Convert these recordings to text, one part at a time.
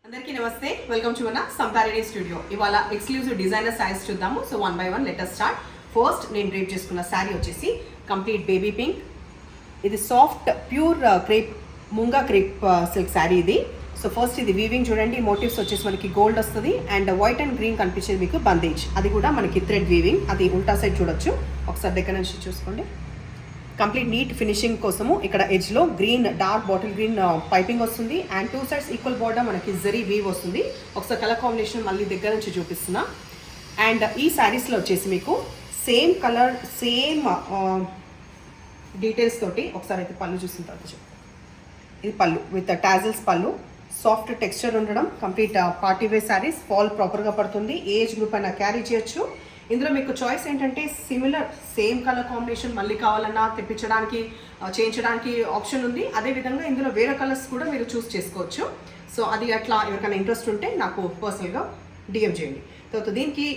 అందరికీ నమస్తే, welcome to మన సంతారిణి స్టూడియో. ఇవాళ ఎక్స్క్లూజివ్ డిజైనర్ శారీస్ చూద్దాము. So 1 by 1 let us start. First నేను డ్రేప్ చేసుకున్న శారీ వచ్చేసి కంప్లీట్ బేబీ పింక్. ఇది soft pure crepe munga crepe silk sari ఇది. సో ఫస్ట్ ఇది వీవింగ్ చూడండి, మోటివ్స్ వచ్చేసి మనకి గోల్డ్ వస్తుంది అండ్ వైట్ అండ్ గ్రీన్ కనిపించేది మీకు బందేజ్, అది కూడా మనకి థ్రెడ్ వీవింగ్. అది ఉల్టా సైడ్ చూడొచ్చు, ఒకసారి దగ్గర నుంచి చూసుకోండి. కంప్లీట్ నీట్ ఫినిషింగ్ కోసము ఇక్కడ ఎడ్జ్లో green dark bottle green piping వస్తుంది అండ్ 2 sides ఈక్వల్ బార్డర్ మనకి జరీ వీవ్ వస్తుంది. ఒకసారి కలర్ కాంబినేషన్ మళ్ళీ దగ్గర నుంచి చూపిస్తున్నా. అండ్ ఈ శారీస్లో వచ్చేసి మీకు సేమ్ కలర్ సేమ్ డీటెయిల్స్ తోటి ఒకసారి అయితే పళ్ళు చూసిన తర్వాత ఇది pallu with tassels pallu, soft texture ఉండడం, complete party wear saris, fall ప్రాపర్గా పడుతుంది, ఏజ్ గ్రూప్ అయినా క్యారీ చేయొచ్చు. ఇందులో మీకు చాయిస్ ఏంటంటే సిమిలర్ సేమ్ కలర్ కాంబినేషన్ మళ్ళీ కావాలన్నా తెప్పించడానికి చేయించడానికి ఆప్షన్ ఉంది. అదేవిధంగా ఇందులో వేరే కలర్స్ కూడా మీరు చూస్ చేసుకోవచ్చు. సో అది అట్లా ఎవరికైనా ఇంట్రెస్ట్ ఉంటే నాకు పర్సనల్గా డిఎం చేయండి. తర్వాత దీనికి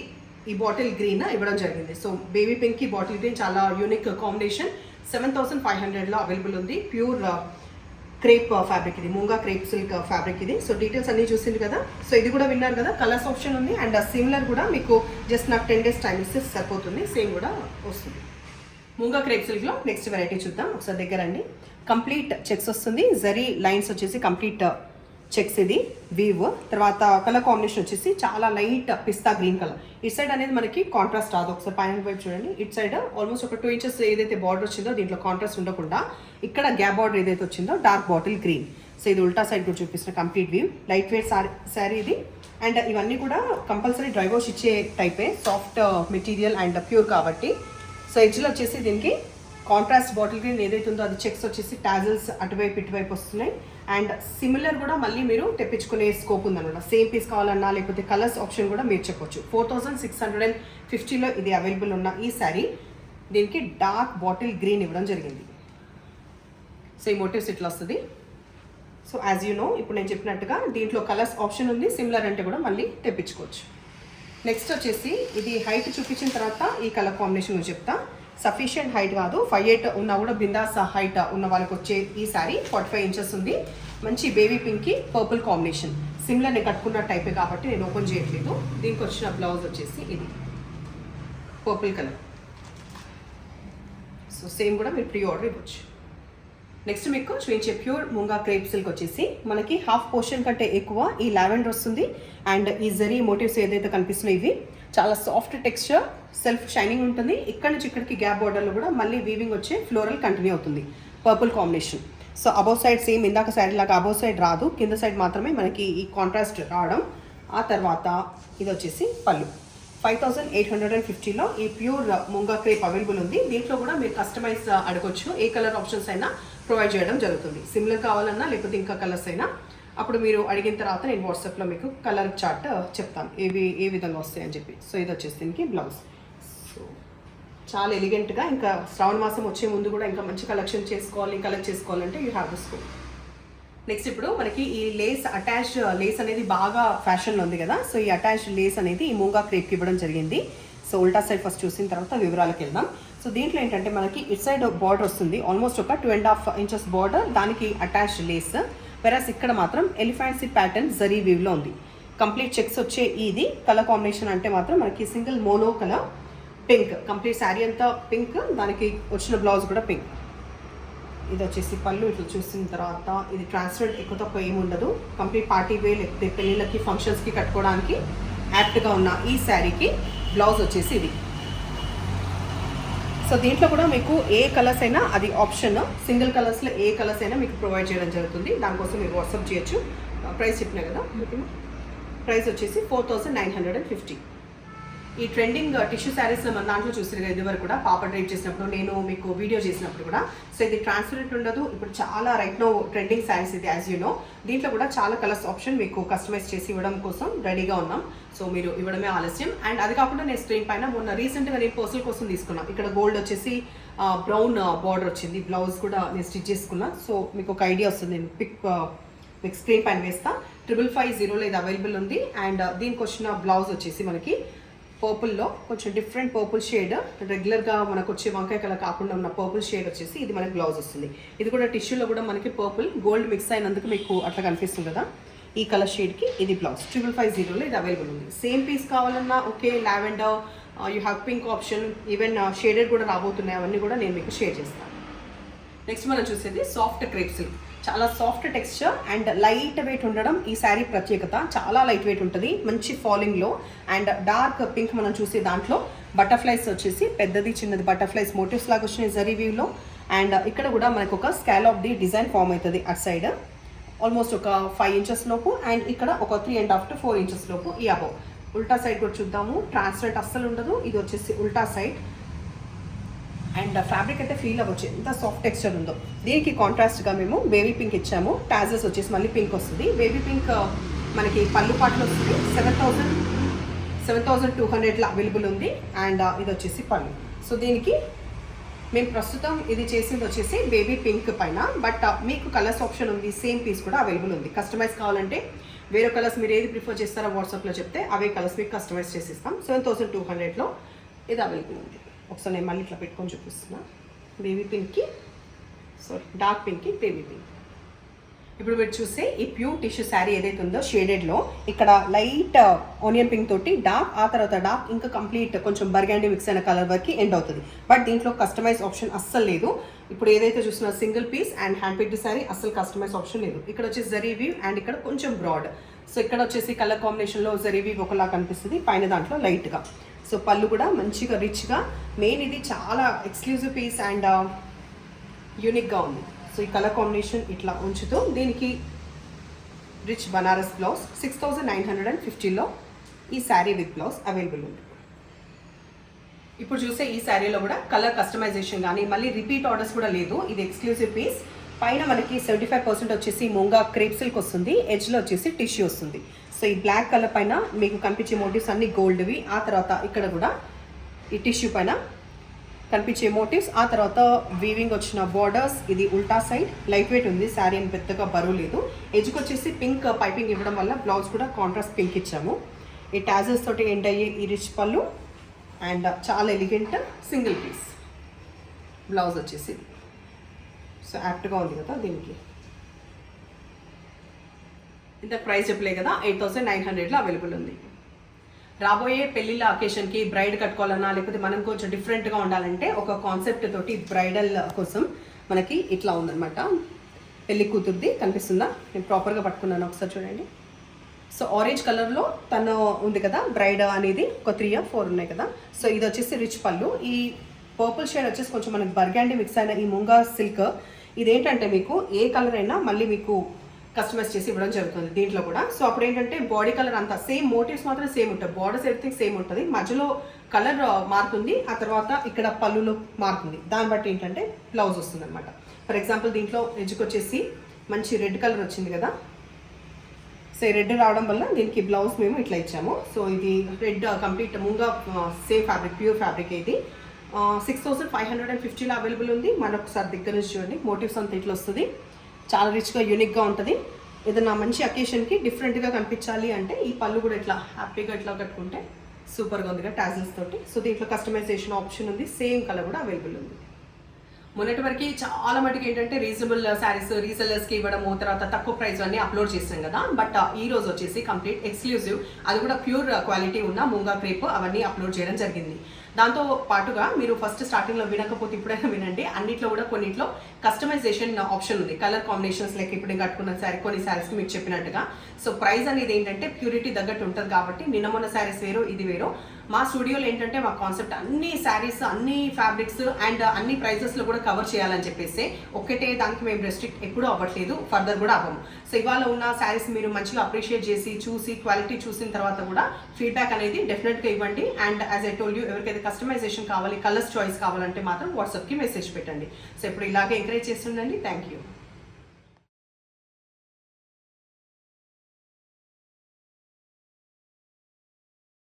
ఈ బాటిల్ గ్రీన్ ఇవ్వడం జరిగింది. సో బేబీ పింక్కి బాటిల్ గ్రీన్ చాలా యూనిక్ కాంబినేషన్. 7,500లో అవైలబుల్ ఉంది. ప్యూర్ క్రేప్ ఫ్యాబ్రిక్ ఇది, ముంగా క్రేప్ సిల్క్ ఫ్యాబ్రిక్ ఇది. సో డీటెయిల్స్ అన్నీ చూసింది కదా. సో ఇది కూడా విన్నారు కదా, కలర్స్ ఆప్షన్ ఉంది అండ్ సిమిలర్ కూడా మీకు జస్ట్ నాకు 10 days టైం ఇస్తే సరిపోతుంది, సేమ్ కూడా వస్తుంది. ముంగా క్రేప్ సిల్క్లో నెక్స్ట్ వెరైటీ చూద్దాం. ఒకసారి దగ్గర అండి. కంప్లీట్ చెక్స్ వస్తుంది, జరీ లైన్స్ వచ్చేసి కంప్లీట్ చెక్స్ ఇది వీవ్. తర్వాత కలర్ కాంబినేషన్ వచ్చేసి చాలా light pista green colour. It side అనేది మనకి కాంట్రాస్ట్ రాదు, ఒకసారి పైన వైపు చూడండి. ఇట్ సైడ్ ఆల్మోస్ట్ ఒక 2 inches ఏదైతే బార్డర్ వచ్చిందో దీంట్లో కాంట్రాస్ట్ ఉండకుండా ఇక్కడ గ్యాప్ బార్డర్ ఏదైతే వచ్చిందో డార్క్ బాటిల్ గ్రీన్. సో ఇది ఉల్టా సైడ్ కూడా చూపిస్తున్న complete weave, light weight sari ఇది. అండ్ ఇవన్నీ కూడా కంపల్సరీ డ్రై వాష్ ఇచ్చే టైపే, సాఫ్ట్ మెటీరియల్ అండ్ ప్యూర్ కాబట్టి. సో ఎడ్జ్లో వచ్చేసి దీనికి కాంట్రాస్ట్ బాటిల్ గ్రీన్ ఏదైతే ఉందో అది చెక్స్ వచ్చేసి టాజిల్స్ అటువైపు ఇటువైపు వస్తున్నాయి. అండ్ సిమిలర్ కూడా మళ్ళీ మీరు తెప్పించుకునే స్కోప్ ఉందన్నమాట. సేమ్ పీస్ కావాలన్నా లేకపోతే కలర్స్ ఆప్షన్ కూడా మీరు చెప్పొచ్చు. 4,650లో ఇది అవైలబుల్ ఉన్న ఈ శారీ, దీనికి డార్క్ బాటిల్ గ్రీన్ ఇవ్వడం జరిగింది. సో ఈ మోటివ్స్ ఇట్లా వస్తుంది. సో యాజ్ యూ నో, ఇప్పుడు నేను చెప్పినట్టుగా దీంట్లో కలర్స్ ఆప్షన్ ఉంది, సిమిలర్ అంటే కూడా మళ్ళీ తెప్పించుకోవచ్చు. నెక్స్ట్ వచ్చేసి ఇది హైట్ చూపించిన తర్వాత ఈ కలర్ కాంబినేషన్ చెప్తా. సఫిషియంట్ హైట్ కాదు, 5'8" ఉన్నా కూడా బిందాస్ హైట్ ఉన్న వాళ్ళకి వచ్చే ఈ శారీ 45 inches ఉంది. మంచి బేబీ పింక్కి పర్పుల్ కాంబినేషన్, సిమిలర్ నేను కట్టుకున్న టైపే కాబట్టి నేను ఓపెన్ చేయట్లేదు. దీనికి వచ్చిన బ్లౌజ్ వచ్చేసి ఇది పర్పుల్ కలర్. సో సేమ్ కూడా మీరు ప్రీ ఆర్డర్ ఇవ్వచ్చు. నెక్స్ట్ మీకు చూపించే ప్యూర్ ముంగా క్రేప్ సిల్క్ వచ్చేసి మనకి హాఫ్ పోర్షన్ కంటే ఎక్కువ ఈ లావెండర్ వస్తుంది. అండ్ ఈ జరీ మోటివ్స్ ఏదైతే కనిపిస్తున్నాయి ఇవి చాలా సాఫ్ట్ టెక్స్చర్, సెల్ఫ్ షైనింగ్ ఉంటుంది. ఇక్కడ నుంచి ఇక్కడికి గ్యాప్ బార్డర్లో కూడా మళ్ళీ వీవింగ్ వచ్చే ఫ్లోరల్ కంటిన్యూ అవుతుంది, purple combination. So above side same ఇందాక శారీ లాగా అబౌవ్ సైడ్ రాదు, కింద సైడ్ మాత్రమే మనకి ఈ కాంట్రాస్ట్ రావడం. ఆ తర్వాత ఇది వచ్చేసి పళ్ళు. 5,850లో ఈ ప్యూర్ ముంగా క్రేప్ అవైలబుల్ ఉంది. దీంట్లో కూడా మీరు కస్టమైజ్ అడగొచ్చు, ఏ కలర్ ఆప్షన్స్ అయినా ప్రొవైడ్ చేయడం జరుగుతుంది. సిమిలర్ కావాలన్నా లేకపోతే ఇంకా కలర్స్ అయినా అప్పుడు మీరు అడిగిన తర్వాత నేను వాట్సాప్లో మీకు కలర్ చార్ట్ చెప్తాను ఏ విధంగా వస్తాయని చెప్పి. సో ఇది వచ్చేసి దీనికి బ్లౌజ్. సో చాలా ఎలిగెంట్గా, ఇంకా శ్రావణ మాసం వచ్చే ముందు కూడా ఇంకా మంచి కలెక్షన్ చేసుకోవాలి, కలెక్ట్ చేసుకోవాలంటే యూ హ్యావ్ టు స్కో. నెక్స్ట్ ఇప్పుడు మనకి ఈ లేస్, అటాచ్ లేస్ అనేది బాగా ఫ్యాషన్లో ఉంది కదా. సో ఈ అటాచ్ లేస్ అనేది ఈ ముంగా క్రేప్కి ఇవ్వడం జరిగింది. సో ఉల్టా సైడ్ ఫస్ట్ చూసిన తర్వాత వివరాలకు వెళ్దాం. సో దీంట్లో ఏంటంటే మనకి ఇట్ సైడ్ బార్డర్ వస్తుంది, ఆల్మోస్ట్ ఒక 2.5 inches బార్డర్, దానికి అటాచ్ లేస్. వెరాస్ ఇక్కడ మాత్రం ఎలిఫెంట్సీ ప్యాటర్న్ జరీ వీవ్లో ఉంది. కంప్లీట్ చెక్స్ వచ్చే ఇది కలర్ కాంబినేషన్ అంటే మాత్రం మనకి single mono colour pink, complete sari అంతా పింక్, దానికి వచ్చిన బ్లౌజ్ కూడా పింక్. ఇది వచ్చేసి పళ్ళు ఇట్లా చూసిన తర్వాత ఇది ట్రాన్స్పరెంట్, ఎక్కువ తక్కువ ఏమి ఉండదు. కంప్లీట్ పార్టీ వే లేకపోతే పెళ్ళిళ్ళకి ఫంక్షన్స్కి కట్టుకోవడానికి యాప్ట్గా ఉన్న ఈ శారీకి బ్లౌజ్ వచ్చేసి ఇది. సో దీంట్లో కూడా మీకు ఏ కలర్స్ అయినా అది ఆప్షన్, సింగిల్ కలర్స్లో ఏ కలర్స్ అయినా మీకు ప్రొవైడ్ చేయడం జరుగుతుంది. దానికోసం మీరు వాట్సాప్ చేయొచ్చు. ప్రైస్ చెప్పినా కదా, ప్రైస్ వచ్చేసి 4,950. ఈ ట్రెండింగ్ టిష్యూ శారీస్లో మన దాంట్లో చూసారు కదా, ఇదివరకు కూడా పాప డ్రైప్ చేసినప్పుడు, నేను మీకు వీడియో చేసినప్పుడు కూడా. సో ఇది ట్రాన్స్పరెంట్ ఉండదు. ఇప్పుడు చాలా రైట్ నో ట్రెండింగ్ శారీస్ ఇది, యాజ్ యూ నో. దీంట్లో కూడా చాలా కలర్స్ ఆప్షన్ మీకు కస్టమైజ్ చేసి ఇవ్వడం కోసం రెడీగా ఉన్నాం. సో మీరు ఇవ్వడమే ఆలస్యం. అండ్ అది కాకుండా నేను స్క్రీన్ పైన మొన్న రీసెంట్గా నేను పర్సనల్ కోసం తీసుకున్నాను. ఇక్కడ గోల్డ్ వచ్చేసి బ్రౌన్ బార్డర్ వచ్చింది, బ్లౌజ్ కూడా నేను స్టిచ్ చేసుకున్నాను. సో మీకు ఒక ఐడియా వస్తుంది. నేను మీకు స్క్రీన్ పైన వేస్తా. 555 ఇది అవైలబుల్ ఉంది. అండ్ దీనికి వచ్చిన బ్లౌజ్ వచ్చేసి మనకి పర్పుల్లో కొంచెం డిఫరెంట్ పర్పుల్ షేడ్, రెగ్యులర్గా మనకు వచ్చే వంకాయ కలర్ కాకుండా ఉన్న పర్పుల్ షేడ్ వచ్చేసి ఇది మనకి బ్లౌజ్ వస్తుంది. ఇది కూడా టిష్యూలో కూడా మనకి పర్పుల్ గోల్డ్ మిక్స్ అయినందుకు మీకు అట్లా కనిపిస్తుంది కదా. ఈ కలర్ షేడ్కి ఇది బ్లౌజ్ 5550లో ఇది అవైలబుల్ ఉంది. సేమ్ పీస్ కావాలన్నా okay, lavender, you have pink option, even shaded కూడా రాబోతున్నాయి. అవన్నీ కూడా నేను మీకు షేర్ చేస్తాను. నెక్స్ట్ మనం చూసేది సాఫ్ట్ క్రేప్ సిల్క్. చాలా soft texture and light weight ఉండడం ఈ శారీ ప్రత్యేకత. చాలా లైట్ వెయిట్ ఉంటుంది, మంచి ఫాలింగ్లో. అండ్ డార్క్ పింక్ మనం చూసే దాంట్లో బటర్ఫ్లైస్ వచ్చేసి పెద్దది చిన్నది బటర్ఫ్లైస్ మోటివ్స్ లాగా వచ్చినాయి జరీ వీవ్లో. అండ్ ఇక్కడ కూడా మనకు ఒక స్కాలప్ ది డిజైన్ ఫామ్ అవుతుంది అటు సైడ్ ఆల్మోస్ట్ ఒక 5 inches లోపు. అండ్ ఇక్కడ ఒక 3.5 to 4 inches లోపు ఈ అబౌవ్. ఉల్టా సైడ్ కూడా చూద్దాము. ట్రాన్స్పరెంట్ అస్సలు ఉండదు. ఇది వచ్చేసి ఉల్టా సైడ్. అండ్ ఫ్యాబ్రిక్ అయితే ఫీల్ అవ్వచ్చు ఎంత సాఫ్ట్ టెక్స్చర్ ఉందో. దీనికి కాంట్రాస్ట్గా మేము బేబీ పింక్ ఇచ్చాము. టాజెస్ వచ్చేసి మళ్ళీ పింక్ వస్తుంది. బేబీ పింక్ మనకి పళ్ళు పాటలు వస్తుంది. 7,200లో అవైలబుల్ ఉంది. అండ్ ఇది వచ్చేసి పళ్ళు. సో దీనికి మేము ప్రస్తుతం ఇది చేసింది వచ్చేసి బేబీ పింక్ పైన. బట్ మీకు కలర్స్ ఆప్షన్ ఉంది, సేమ్ పీస్ కూడా అవైలబుల్ ఉంది. కస్టమైజ్ కావాలంటే వేరే కలర్స్ మీరు ఏది ప్రిఫర్ చేస్తారో వాట్సాప్లో చెప్తే అవే కలర్స్ మీకు కస్టమైజ్ చేసిస్తాం. 7,200లో ఇది అవైలబుల్ ఉంది. ఒకసారి నేను మళ్ళీ ఇట్లా పెట్టుకొని చూపిస్తున్నా. బేబీ పింక్కి డార్క్ పింక్కి బేబీ పింక్. ఇప్పుడు మీరు చూస్తే ఈ ప్యూర్ టిష్యూ శారీ ఏదైతే ఉందో షేడెడ్లో ఇక్కడ లైట్ ఆనియన్ పింక్ తోటి డార్క్, ఆ తర్వాత డార్క్ ఇంకా కంప్లీట్ కొంచెం బర్గాండీ మిక్స్ అయిన కలర్ వరకు ఎండ్ అవుతుంది. బట్ దీంట్లో కస్టమైజ్ ఆప్షన్ అస్సలు లేదు. ఇప్పుడు ఏదైతే చూస్తున్నా single piece and hand picked sari అస్సలు కస్టమైజ్ ఆప్షన్ లేదు. ఇక్కడ వచ్చేసి జరీ వీవ్ అండ్ ఇక్కడ కొంచెం బ్రాడ్. సో ఇక్కడ వచ్చేసి కలర్ కాంబినేషన్లో జరీ వీవ్ ఒకలా కనిపిస్తుంది, పైన దాంట్లో లైట్గా. సో పళ్ళు కూడా మంచిగా రిచ్గా. మెయిన్ ఇది చాలా ఎక్స్క్లూజివ్ పీస్ అండ్ యూనిక్గా ఉంది. సో ఈ కలర్ కాంబినేషన్ ఇట్లా ఉంచుతూ దీనికి రిచ్ బనారస్ బ్లౌజ్ 6,950లో ఈ శారీ విత్ బ్లౌజ్ అవైలబుల్ ఉంది. ఇప్పుడు చూసే ఈ శారీలో కూడా కలర్ కస్టమైజేషన్ కానీ మళ్ళీ రిపీట్ ఆర్డర్స్ కూడా లేదు. ఇది ఎక్స్క్లూజివ్ పీస్. పైన మనకి 75% వచ్చేసి ముంగా క్రేప్ సిల్క్ వస్తుంది, ఎడ్జ్లో వచ్చేసి టిష్యూ వస్తుంది. సో ఈ బ్లాక్ కలర్ పైన మీకు కనిపించే మోటివ్స్ అన్ని గోల్డ్వి. ఆ తర్వాత ఇక్కడ కూడా ఈ టిష్యూ పైన కనిపించే మోటివ్స్, ఆ తర్వాత వీవింగ్ వచ్చిన బార్డర్స్. ఇది ఉల్టా సైడ్, లైట్ వెయిట్ ఉంది శారీ, అని పెద్దగా బరువు లేదు. ఎడ్జ్కి వచ్చేసి పింక్ పైపింగ్ ఇవ్వడం వల్ల బ్లౌజ్ కూడా కాంట్రాస్ట్ పింక్ ఇచ్చాము. ఈ టాజెస్ తోటి ఎండ్ అయ్యే ఈ రిచ్ పళ్ళు అండ్ చాలా ఎలిగెంట్ సింగిల్ పీస్ బ్లౌజ్ వచ్చేసి. సో యాప్ట్గా ఉంది కదా దీనికి. ఇంత ప్రైస్ చెప్పలే కదా, 8,900లో అవైలబుల్ ఉంది. రాబోయే పెళ్ళిళ్ళ అకేషన్కి బ్రైడ్ కట్టుకోవాలన్నా లేకపోతే మనం కొంచెం డిఫరెంట్గా ఉండాలంటే ఒక కాన్సెప్ట్ తోటి బ్రైడల్ కోసం మనకి ఇట్లా ఉందన్నమాట. పెళ్లి కూతుర్ది కనిపిస్తుందా, నేను ప్రాపర్గా పట్టుకున్నాను ఒకసారి చూడండి. సో ఆరెంజ్ కలర్లో తను ఉంది కదా బ్రైడ్ అనేది, ఒక 3 or 4 ఉన్నాయి కదా. సో ఇది వచ్చేసి రిచ్ పళ్ళు. ఈ పర్పుల్ షేడ్ వచ్చేసి కొంచెం మనకి బర్గాండీ మిక్స్ అయిన ఈ ముంగా సిల్క్. ఇదేంటంటే మీకు ఏ కలర్ అయినా మళ్ళీ మీకు కస్టమైజ్ చేసి ఇవ్వడం జరుగుతుంది దీంట్లో కూడా. సో అప్పుడు ఏంటంటే బాడీ కలర్ అంతా సేమ్, మోటివ్స్ మాత్రం సేమ్ ఉంటాయి, బార్డర్స్ ఎవ్రీథింగ్ సేమ్ ఉంటుంది, మధ్యలో కలర్ మారుతుంది, ఆ తర్వాత ఇక్కడ పళ్ళులో మారుతుంది. దాన్ని బట్టి ఏంటంటే బ్లౌజ్ వస్తుంది అనమాట. ఫర్ ఎగ్జాంపుల్ దీంట్లో ఎడ్జ్కి వచ్చేసి మంచి రెడ్ కలర్ వచ్చింది కదా. సో ఈ రెడ్ రావడం వల్ల దీనికి బ్లౌజ్ మేము ఇట్లా ఇచ్చాము. సో ఇది red complete munga same fabric, pure fabric. ఇది 6,550లో అవైలబుల్ ఉంది. మరొకసారి దగ్గర నుంచి చూడండి, మోటివ్స్ అంతా ఇట్లా వస్తుంది, చాలా రిచ్గా యూనిక్గా ఉంటుంది. ఏదైనా మంచి అకేషన్కి డిఫరెంట్గా కనిపించాలి అంటే ఈ పళ్ళు కూడా ఇట్లా హ్యాపీగా ఇట్లా కట్టుకుంటే సూపర్గా ఉందిగా టాజిల్స్ తోటి. సో దీంట్లో కస్టమైజేషన్ ఆప్షన్ ఉంది, సేమ్ కలర్ కూడా అవైలబుల్ ఉంది. మొన్నటి వరకు చాలా మటుకు ఏంటంటే రీజనబుల్ శారీస్ రీసెల్లర్స్కి ఇవ్వడము, తర్వాత తక్కువ ప్రైస్ అన్నీ అప్లోడ్ చేస్తాం కదా. బట్ ఈ రోజు వచ్చేసి కంప్లీట్ ఎక్స్క్లూజివ్, అది కూడా ప్యూర్ క్వాలిటీ ఉన్న ముంగా క్రేప్ అవన్నీ అప్లోడ్ చేయడం జరిగింది. దాంతో పాటుగా మీరు ఫస్ట్ స్టార్టింగ్లో వినకపోతే ఇప్పుడైనా వినండి. అన్నిట్లో కూడా కొన్నిట్లో కస్టమైజేషన్ ఆప్షన్ ఉంది, కలర్ కాంబినేషన్స్ లైక్ ఇప్పుడు కట్టుకున్న శారీ కొన్ని శారీస్కి మీకు చెప్పినట్టుగా. సో ప్రైస్ అనేది ఏంటంటే ప్యూరిటీ తగ్గట్టు ఉంటుంది కాబట్టి నిన్న మొన్న శారీస్ వేరు, ఇది వేరు. మా స్టూడియోలో ఏంటంటే మా కాన్సెప్ట్ అన్ని శారీస్, అన్ని ఫ్యాబ్రిక్స్ అండ్ అన్ని ప్రైజెస్లో కూడా కవర్ చేయాలని చెప్పేసి ఒక్కటే దానికి మేము రెస్ట్రిక్ట్ ఎప్పుడూ అవ్వట్లేదు, ఫర్దర్ కూడా అవ్వము. సో ఇవాళ ఉన్న శారీస్ మీరు మంచిగా అప్రిషియేట్ చేసి చూసి క్వాలిటీ చూసిన తర్వాత కూడా ఫీడ్బ్యాక్ అనేది డెఫినెట్గా ఇవ్వండి. And as I told you, ఎవరికైతే కస్టమైజేషన్ కావాలి, కలర్స్ చాయిస్ కావాలంటే మాత్రం వాట్సాప్కి మెసేజ్ పెట్టండి. సో ఇప్పుడు ఇలాగే ఎంకరేజ్ చేస్తుండండి. Thank you.